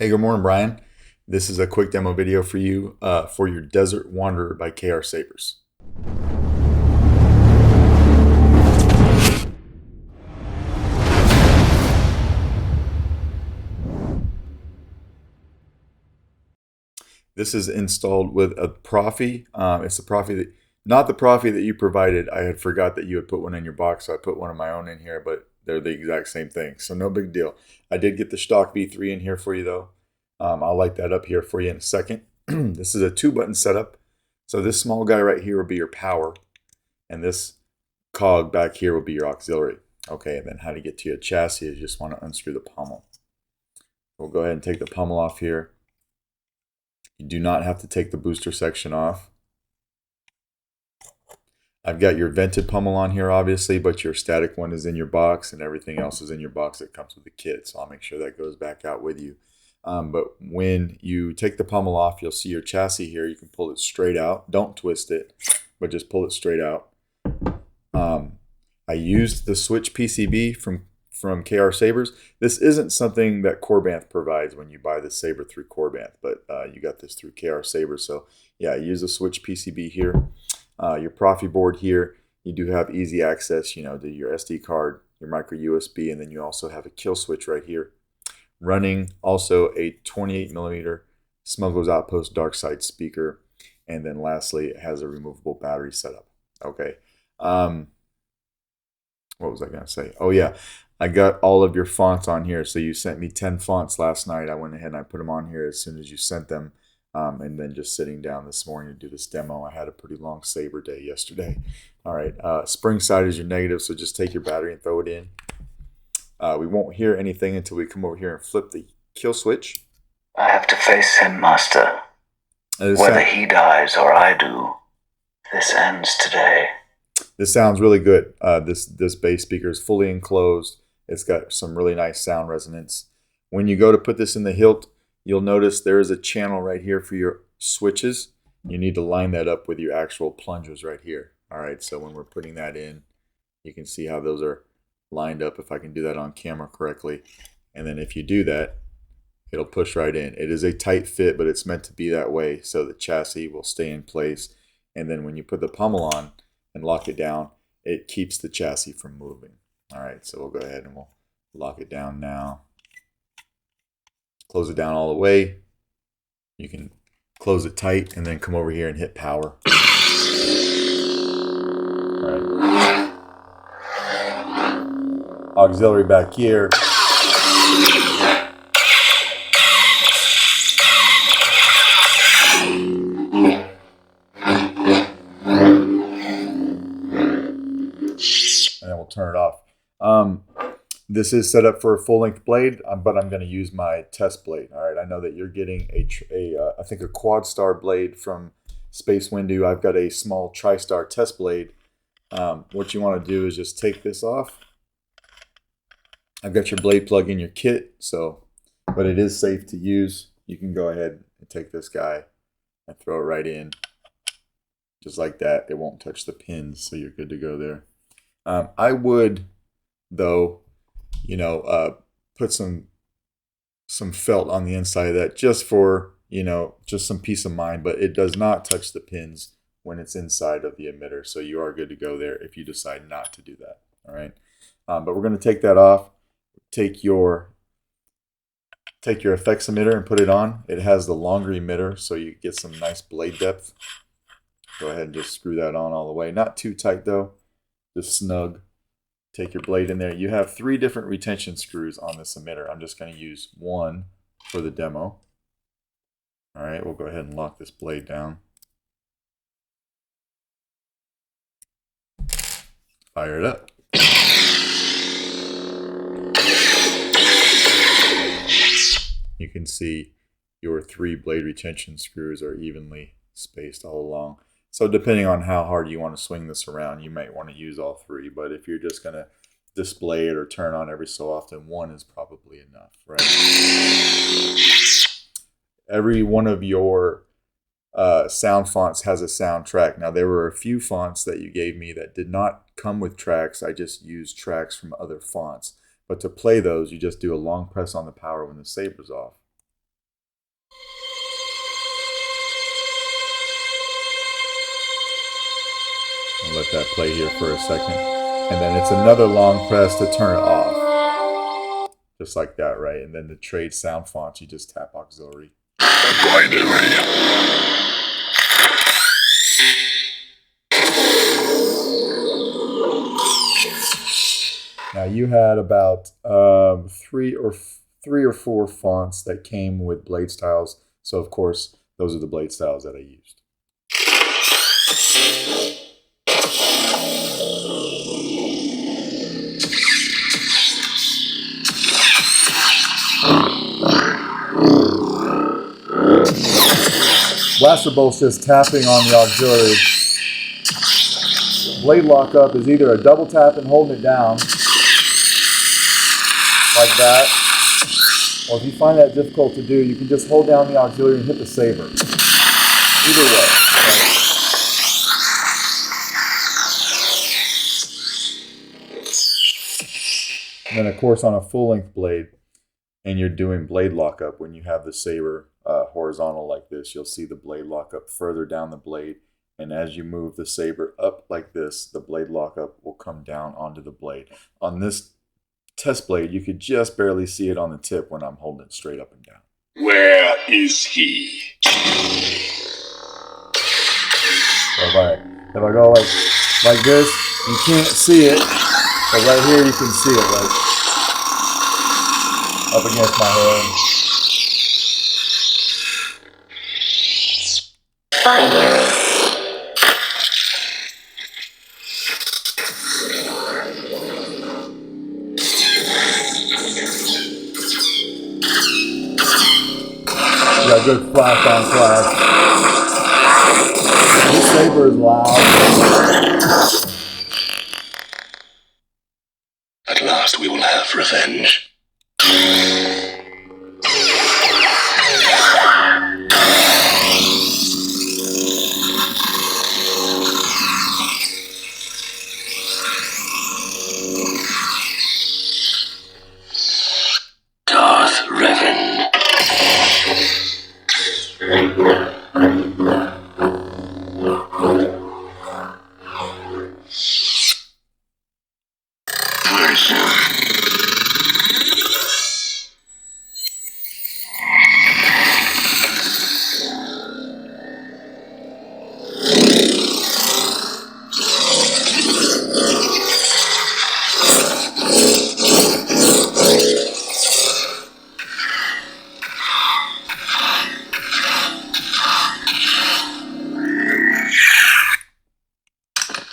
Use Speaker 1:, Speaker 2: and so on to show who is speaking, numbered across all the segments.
Speaker 1: Hey, good morning, Brian. This is a quick demo video for you for your Desert Wanderer by KR Sabers. This is installed with a Proffie. It's the Proffie that, not the Proffie that you provided. I had forgot that you had put one in your box, so I put one of my own in here, but they're the exact same thing, so no big deal. I did get the stock V3 in here for you, though. I'll light that up here for you in a second. This is a 2-button setup. So this small guy right here will be your power, and this cog back here will be your auxiliary. Okay, and then how to get to your chassis is you just want to unscrew the pommel. We'll go ahead and take the pommel off here. You do not have to take the booster section off. I've got your vented pommel on here, obviously, but your static one is in your box, and everything else is in your box that comes with the kit. So I'll make sure that goes back out with you. But when you take the pommel off, you'll see your chassis here. You can pull it straight out. Don't twist it, but just pull it straight out. I used the switch PCB from KR Sabers. This isn't something that Corbanth provides when you buy the Saber through Corbanth, but you got this through KR Sabers. So yeah, I use the switch PCB here. Your Proffie board here, you do have easy access, to your SD card, your micro USB, and then you also have a kill switch right here. Running also a 28mm Smuggler's Outpost dark side speaker, and then lastly it has a removable battery setup. Okay, what was I going to say? Oh yeah, I got all of your fonts on here. So you sent me 10 fonts last night. I went ahead and I put them on here as soon as you sent them. And then just sitting down this morning to do this demo. I had a pretty long Saber day yesterday. All right, spring side is your negative, so just take your battery and throw it in. We won't hear anything until we come over here and flip the kill switch.
Speaker 2: I have to face him, Master. Whether he dies or I do, this ends today.
Speaker 1: This sounds really good. This bass speaker is fully enclosed. It's got some really nice sound resonance. When you go to put this in the hilt, you'll notice there is a channel right here for your switches. You need to line that up with your actual plungers right here. All right, so when we're putting that in, you can see how those are lined up, if I can do that on camera correctly. And then if you do that, it'll push right in. It is a tight fit, but it's meant to be that way so the chassis will stay in place. And then when you put the pommel on and lock it down, it keeps the chassis from moving. All right, so we'll go ahead and we'll lock it down now. Close it down all the way. You can close it tight and then come over here and hit power. All right. Auxiliary back here. And then we'll turn it off. This is set up for a full-length blade, but I'm going to use my test blade. All right, I know that you're getting I think a quad star blade from Space Windu. I've got a small tri-star test blade. What you want to do is just take this off. I've got your blade plug in your kit, but it is safe to use. You can go ahead and take this guy and throw it right in, just like that. It won't touch the pins, so you're good to go there. I would, though, put some felt on the inside of that just for, just some peace of mind, but it does not touch the pins when it's inside of the emitter. So you are good to go there if you decide not to do that. All right. But we're going to take that off. Take your effects emitter and put it on. It has the longer emitter, so you get some nice blade depth. Go ahead and just screw that on all the way. Not too tight though, just snug. Take your blade in there. You have 3 different retention screws on this emitter. I'm just going to use one for the demo. All right, we'll go ahead and lock this blade down. Fire it up. You can see your 3 blade retention screws are evenly spaced all along. So depending on how hard you want to swing this around, you might want to use all 3. But if you're just going to display it or turn on every so often, 1 is probably enough, right? Every one of your sound fonts has a soundtrack. Now, there were a few fonts that you gave me that did not come with tracks. I just used tracks from other fonts. But to play those, you just do a long press on the power when the saber's off. I'll let that play here for a second. And then it's another long press to turn it off. Just like that, right? And then the trade sound font, you just tap auxiliary. Now you had about three or four fonts that came with blade styles. So of course, those are the blade styles that I used. Blaster bolt says tapping on the auxiliary. Blade lockup is either a double tap and holding it down, like that, or if you find that difficult to do, you can just hold down the auxiliary and hit the saber. Either way. And then of course on a full-length blade, and you're doing blade lockup, when you have the saber horizontal like this, you'll see the blade lockup further down the blade. And as you move the saber up like this, the blade lockup will come down onto the blade. On this test blade, you could just barely see it on the tip when I'm holding it straight up and down.
Speaker 3: Where is he?
Speaker 1: So if I go like this, you can't see it, but right here you can see it, like up against my head. You got good flash on flash. This saber is loud.
Speaker 3: At last we will have revenge. Darth Revan.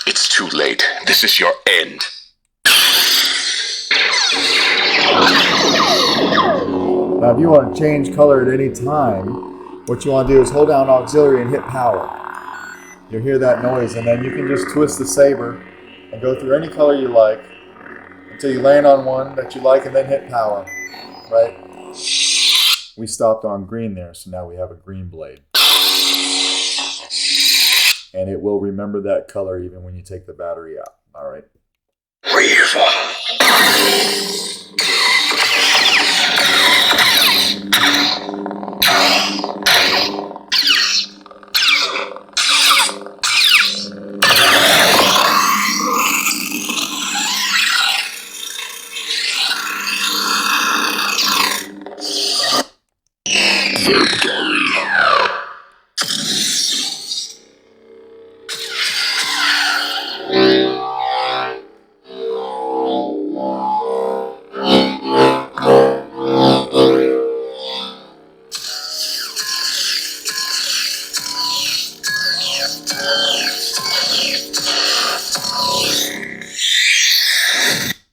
Speaker 3: It's too late. This is your end.
Speaker 1: Now, if you want to change color at any time, what you want to do is hold down auxiliary and hit power. You'll hear that noise, and then you can just twist the saber and go through any color you like until you land on one that you like and then hit power, right? We stopped on green there, so now we have a green blade. And it will remember that color even when you take the battery out, all right?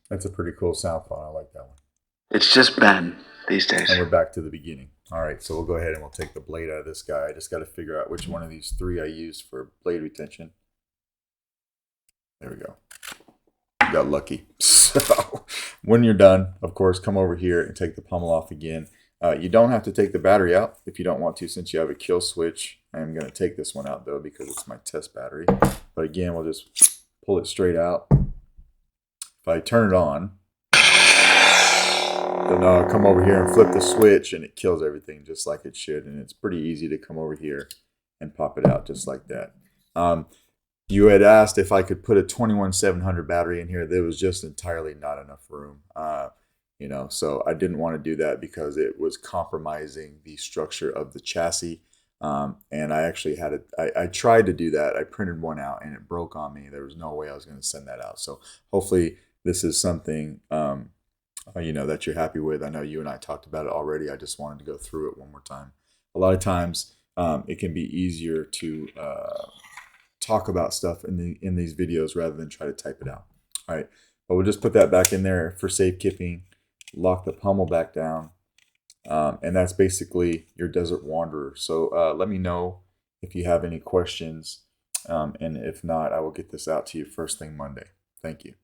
Speaker 1: That's a pretty cool sound font. I like that one.
Speaker 2: It's just Ben these days.
Speaker 1: And we're back to the beginning. All right, so we'll go ahead and we'll take the blade out of this guy. I just got to figure out which one of these three I used for blade retention. There we go. Got lucky. So when you're done, of course, come over here and take the pommel off again. You don't have to take the battery out if you don't want to, since you have a kill switch. I am going to take this one out, though, because it's my test battery. But again, we'll just pull it straight out. If I turn it on, then I'll come over here and flip the switch, and it kills everything just like it should. And it's pretty easy to come over here and pop it out just like that. You had asked if I could put a 21700 battery in here. There was just entirely not enough room. So I didn't want to do that because it was compromising the structure of the chassis. And I actually had it. I tried to do that. I printed one out and it broke on me. There was no way I was going to send that out. So hopefully this is something that you're happy with. I know you and I talked about it already. I just wanted to go through it one more time. A lot of times it can be easier to talk about stuff in these videos rather than try to type it out. All right, but we'll just put that back in there for safekeeping. Lock the pommel back down, and that's basically your Desert Wanderer. So let me know if you have any questions, and if not, I will get this out to you first thing Monday. Thank you.